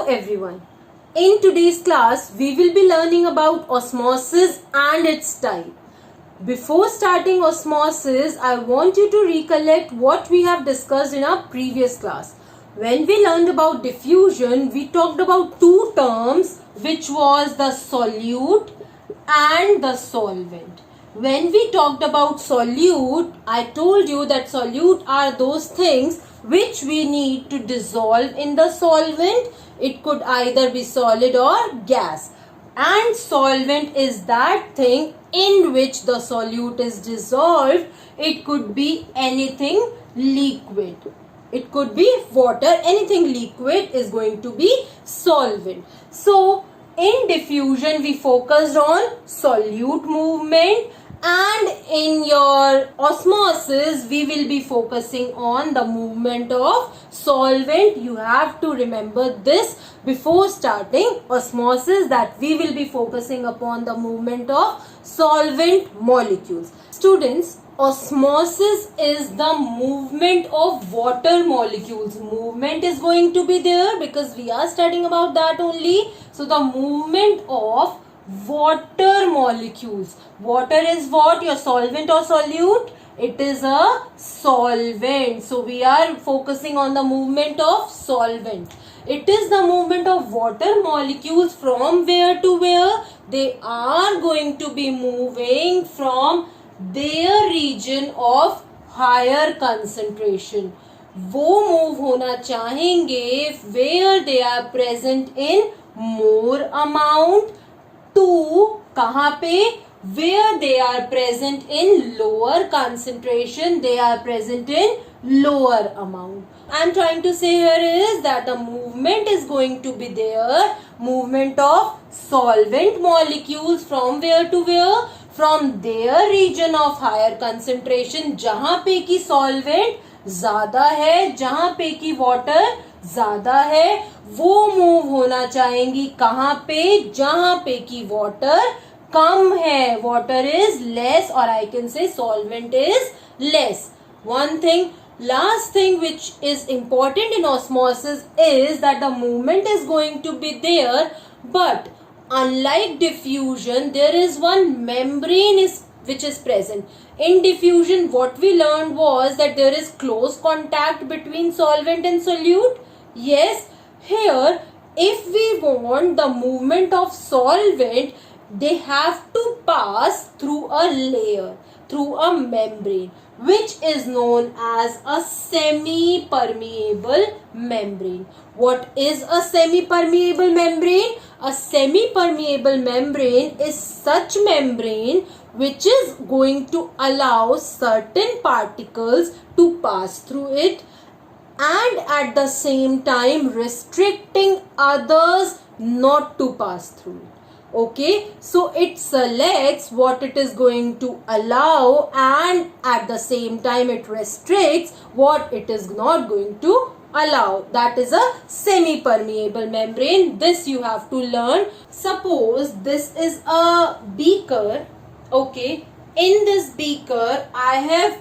Hello everyone. In today's class, we will be learning about osmosis and its type. Before starting osmosis, I want you to recollect what we have discussed in our previous class. When we learned about diffusion, we talked about two terms, which was the solute and the solvent. When we talked about solute, I told you that solute are those things which we need to dissolve in the solvent. It could either be solid or gas. And solvent is that thing in which the solute is dissolved. It could be anything liquid. It could be water. Anything liquid is going to be solvent. So, in diffusion, we focused on solute movement, and in your osmosis, we will be focusing on the movement of solvent. You have to remember this before starting osmosis, that we will be focusing upon the movement of solvent molecules. Students, osmosis is the movement of water molecules. Movement is going to be there because we are studying about that only. So the movement of water molecules. Water is what? Your solvent or solute? It is a solvent. So we are focusing on the movement of solvent. It is the movement of water molecules from where to where? They are going to be moving from their region of higher concentration. वो move होना चाहेंगे where they are present in more amount to कहाँ पे? Where they are present in lower concentration, they are present in lower amount. I am trying to say here is that the movement is going to be there. Movement of solvent molecules from where to where? From their region of higher concentration, जहाँ पे की solvent ज़्यादा है, जहाँ पे की water ज़्यादा है, वो मूव होना चाहेंगी कहाँ पे? जहाँ पे की water कम है. Water is less, or I can say solvent is less. One thing, last thing which is important in osmosis is that the movement is going to be there, but unlike diffusion, there is one membrane which is present. In diffusion, what we learned was that there is close contact between solvent and solute. Yes, here if we want the movement of solvent, they have to pass through a layer, through a membrane, which is known as a semi-permeable membrane. What is a semi-permeable membrane? A semi-permeable membrane is such membrane which is going to allow certain particles to pass through it, and at the same time restricting others not to pass through it. Okay, so it selects what it is going to allow, and at the same time it restricts what it is not going to allow. That is a semi-permeable membrane. This you have to learn. Suppose this is a beaker. Okay, in this beaker I have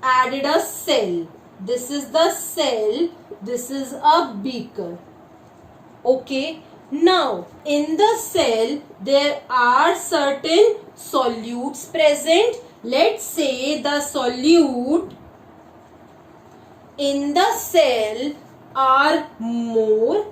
added a cell. This is the cell. This is a beaker. Okay. Now, in the cell, there are certain solutes present. Let's say the solute in the cell are more.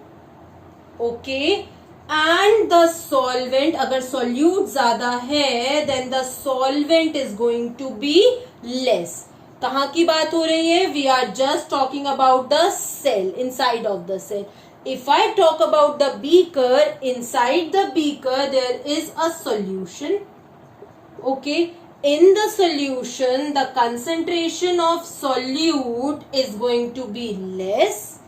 Okay. And the solvent, अगर solute ज़्यादा है, then the solvent is going to be less. कहाँ की बात हो रही है? We are just talking about the cell, inside of the cell. If I talk about the beaker, inside the beaker there is a solution. Okay, in the solution the concentration of solute is going to be less.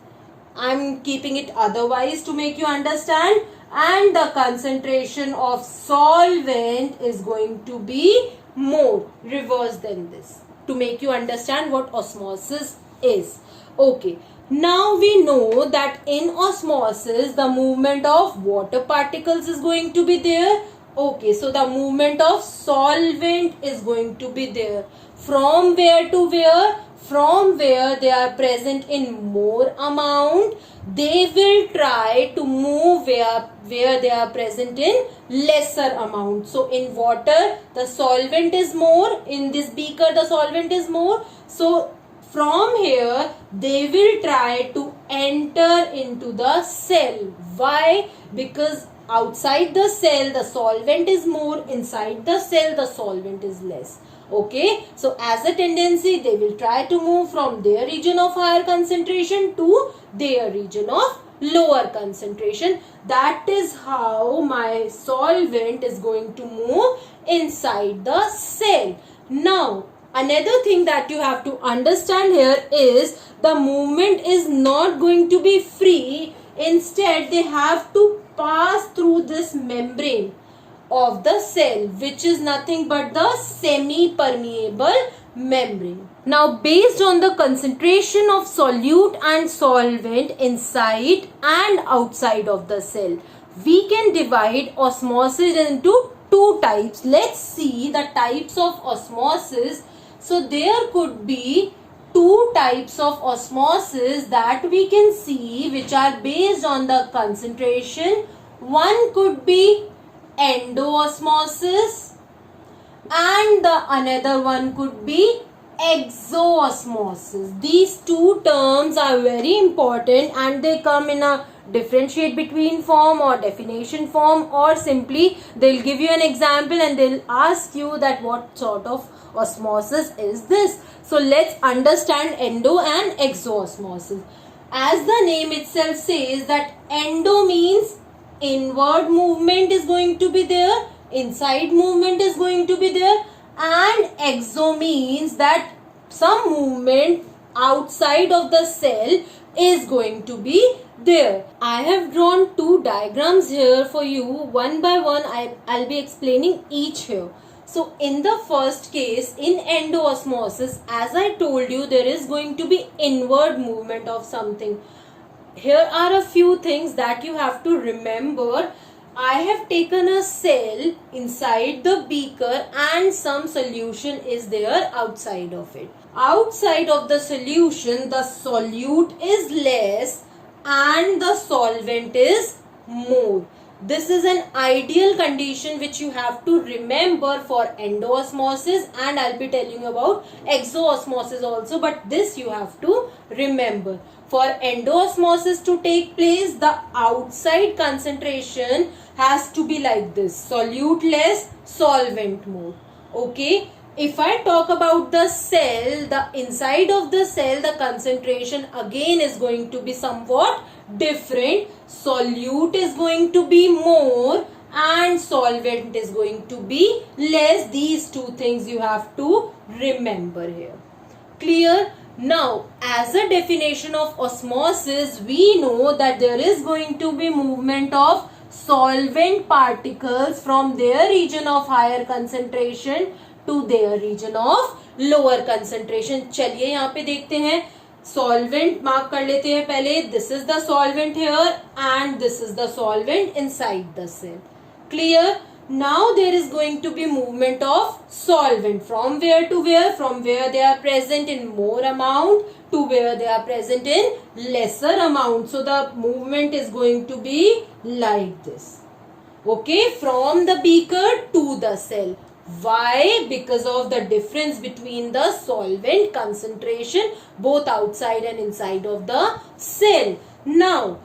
I'm keeping it otherwise to make you understand. And the concentration of solvent is going to be more, reverse than this, to make you understand what osmosis is. Okay. Now we know that in osmosis the movement of water particles is going to be there. Okay, so the movement of solvent is going to be there. From where to where? from where they are present in more amount, they will try to move where they are present in lesser amount. So in water, the solvent is more. In this beaker, the solvent is more. So from here, they will try to enter into the cell. Why? Because outside the cell, the solvent is more. Inside the cell, the solvent is less. Okay, so as a tendency, they will try to move from their region of higher concentration to their region of lower concentration. That is how my solvent is going to move inside the cell. Now, another thing that you have to understand here is the movement is not going to be free. Instead, they have to pass through this membrane of the cell, which is nothing but the semi-permeable membrane. Now, based on the concentration of solute and solvent inside and outside of the cell, we can divide osmosis into two types. Let's see the types of osmosis. So, there could be two types of osmosis that we can see, which are based on the concentration. One could be endoosmosis and the another one could be exoosmosis. These two terms are very important and they come in a differentiate between form or definition form, or simply they'll give you an example and they'll ask you that what sort of osmosis is this. So let's understand endo and exoosmosis. As the name itself says, that endo means inward movement is going to be there, inside movement is going to be there, and exo means that some movement outside of the cell is going to be there. I have drawn two diagrams here for you. One by one I'll be explaining each here. So in the first case, in endoosmosis, as I told you, there is going to be inward movement of something. Here are a few things that you have to remember. I have taken a cell inside the beaker and some solution is there outside of it. Outside of the solution, the solute is less and the solvent is more. This is an ideal condition which you have to remember for endoosmosis, and I'll be telling you about exoosmosis also, but this you have to remember. For endoosmosis to take place, the outside concentration has to be like this: solute less, solvent more. Okay. If I talk about the cell, the inside of the cell, the concentration again is going to be somewhat different. Solute is going to be more and solvent is going to be less. These two things you have to remember here. Clear? Now, as a definition of osmosis, we know that there is going to be movement of solvent particles from their region of higher concentration to their region of lower concentration. चलिए यहाँ पे देखते हैं. Solvent mark कर लेते हैं पहले. This is the solvent here and this is the solvent inside the cell. Clear? Now there is going to be movement of solvent from where to where? From where they are present in more amount to where they are present in lesser amount. So the movement is going to be like this. Okay, from the beaker to the cell. Why? Because of the difference between the solvent concentration both outside and inside of the cell. Now,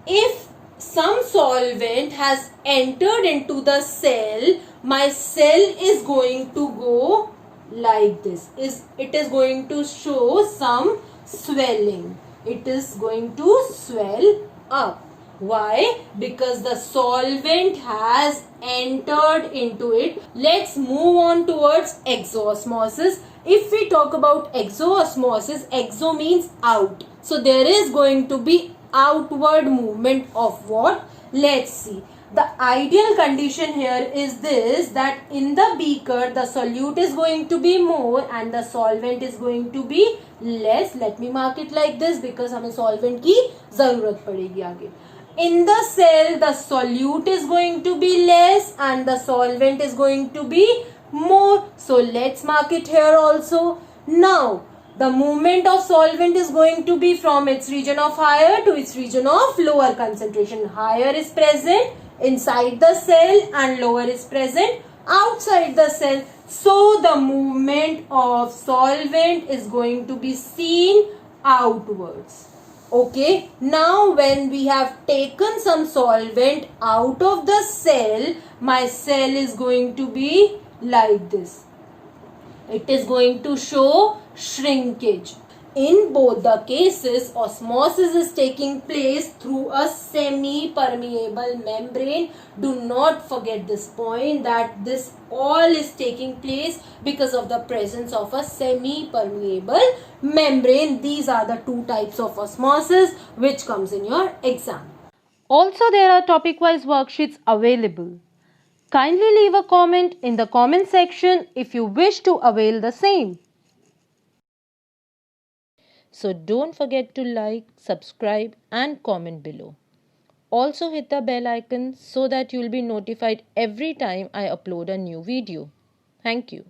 if some solvent has entered into the cell, my cell is going to go like this. It is going to show some swelling. It is going to swell up. Why? Because the solvent has entered into it. Let's move on towards exoosmosis. If we talk about exoosmosis, exo means out. So there is going to be outward movement of what? Let's see. The ideal condition here is this, that in the beaker the solute is going to be more and the solvent is going to be less. Let me mark it like this because हमें solvent की ज़रूरत पड़ेगी आगे. In the cell, the solute is going to be less and the solvent is going to be more. So let's mark it here also. Now, The movement of solvent is going to be from its region of higher to its region of lower concentration. Higher is present inside the cell and lower is present outside the cell. So the movement of solvent is going to be seen outwards. Okay, now when we have taken some solvent out of the cell, my cell is going to be like this. It is going to show shrinkage. In both the cases, osmosis is taking place through a semi-permeable membrane. Do not forget this point, that this all is taking place because of the presence of a semi-permeable membrane. These are the two types of osmosis which comes in your exam. Also, there are topic-wise worksheets available. Kindly leave a comment in the comment section if you wish to avail the same. So don't forget to like, subscribe and comment below. Also hit the bell icon so that you will be notified every time I upload a new video. Thank you.